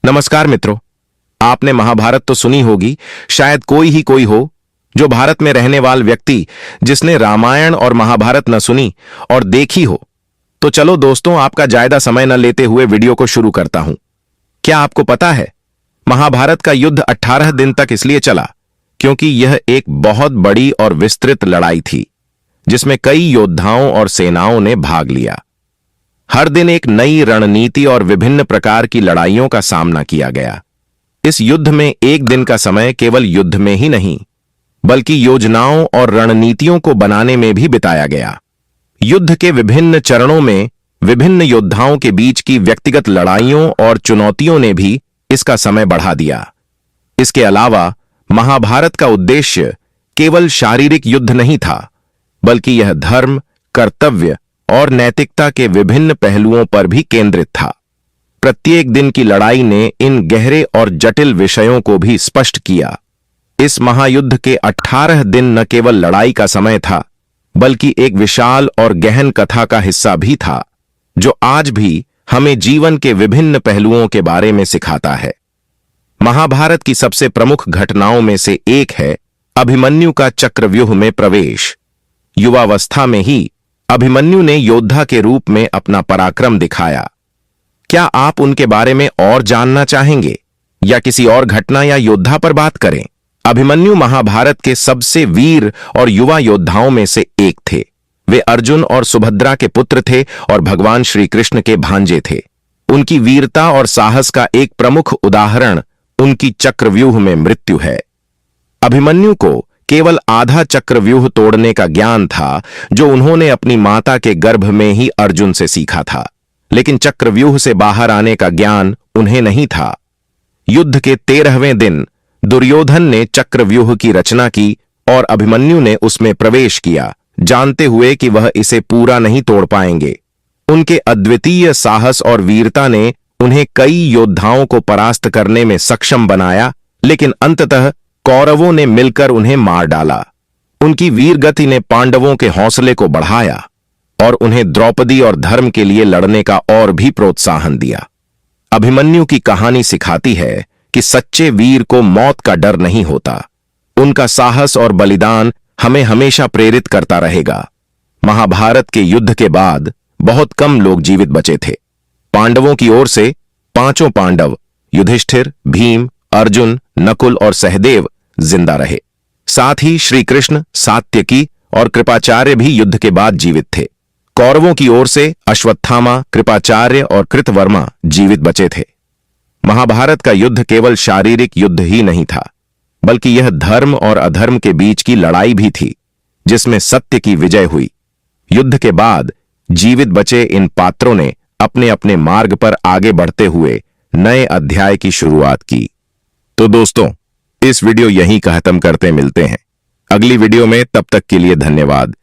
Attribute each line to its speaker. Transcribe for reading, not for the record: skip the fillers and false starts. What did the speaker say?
Speaker 1: नमस्कार मित्रों, आपने महाभारत तो सुनी होगी। शायद कोई हो जो भारत में रहने वाला व्यक्ति जिसने रामायण और महाभारत न सुनी और देखी हो। तो चलो दोस्तों, आपका ज्यादा समय न लेते हुए वीडियो को शुरू करता हूं। क्या आपको पता है, महाभारत का युद्ध 18 दिन तक इसलिए चला क्योंकि यह एक बहुत बड़ी और विस्तृत लड़ाई थी जिसमें कई योद्धाओं और सेनाओं ने भाग लिया। हर दिन एक नई रणनीति और विभिन्न प्रकार की लड़ाइयों का सामना किया गया। इस युद्ध में एक दिन का समय केवल युद्ध में ही नहीं बल्कि योजनाओं और रणनीतियों को बनाने में भी बिताया गया। युद्ध के विभिन्न चरणों में विभिन्न योद्धाओं के बीच की व्यक्तिगत लड़ाइयों और चुनौतियों ने भी इसका समय बढ़ा दिया। इसके अलावा महाभारत का उद्देश्य केवल शारीरिक युद्ध नहीं था बल्कि यह धर्म, कर्तव्य और नैतिकता के विभिन्न पहलुओं पर भी केंद्रित था। प्रत्येक दिन की लड़ाई ने इन गहरे और जटिल विषयों को भी स्पष्ट किया। इस महायुद्ध के 18 दिन न केवल लड़ाई का समय था बल्कि एक विशाल और गहन कथा का हिस्सा भी था जो आज भी हमें जीवन के विभिन्न पहलुओं के बारे में सिखाता है। महाभारत की सबसे प्रमुख घटनाओं में से एक है अभिमन्यु का चक्रव्यूह में प्रवेश। युवावस्था में ही अभिमन्यु ने योद्धा के रूप में अपना पराक्रम दिखाया। क्या आप उनके बारे में और जानना चाहेंगे या किसी और घटना या योद्धा पर बात करें? अभिमन्यु महाभारत के सबसे वीर और युवा योद्धाओं में से एक थे। वे अर्जुन और सुभद्रा के पुत्र थे और भगवान श्री कृष्ण के भांजे थे। उनकी वीरता और साहस का एक प्रमुख उदाहरण उनकी चक्रव्यूह में मृत्यु है। अभिमन्यु को केवल आधा चक्रव्यूह तोड़ने का ज्ञान था जो उन्होंने अपनी माता के गर्भ में ही अर्जुन से सीखा था, लेकिन चक्रव्यूह से बाहर आने का ज्ञान उन्हें नहीं था। युद्ध के 13वें दिन दुर्योधन ने चक्रव्यूह की रचना की और अभिमन्यु ने उसमें प्रवेश किया, जानते हुए कि वह इसे पूरा नहीं तोड़ पाएंगे। उनके अद्वितीय साहस और वीरता ने उन्हें कई योद्धाओं को परास्त करने में सक्षम बनाया, लेकिन अंततः कौरवों ने मिलकर उन्हें मार डाला। उनकी वीरगति ने पांडवों के हौसले को बढ़ाया और उन्हें द्रौपदी और धर्म के लिए लड़ने का और भी प्रोत्साहन दिया। अभिमन्यु की कहानी सिखाती है कि सच्चे वीर को मौत का डर नहीं होता। उनका साहस और बलिदान हमें हमेशा प्रेरित करता रहेगा। महाभारत के युद्ध के बाद बहुत कम लोग जीवित बचे थे। पांडवों की ओर से 5 पांडव युधिष्ठिर, भीम, अर्जुन, नकुल और सहदेव जिंदा रहे। साथ ही श्री कृष्ण, सात्यकी और कृपाचार्य भी युद्ध के बाद जीवित थे। कौरवों की ओर से अश्वत्थामा, कृपाचार्य और कृतवर्मा जीवित बचे थे। महाभारत का युद्ध केवल शारीरिक युद्ध ही नहीं था बल्कि यह धर्म और अधर्म के बीच की लड़ाई भी थी जिसमें सत्य की विजय हुई। युद्ध के बाद जीवित बचे इन पात्रों ने अपने अपने मार्ग पर आगे बढ़ते हुए नए अध्याय की शुरुआत की। तो दोस्तों, इस वीडियो यहीं खत्म करते मिलते हैं अगली वीडियो में। तब तक के लिए धन्यवाद।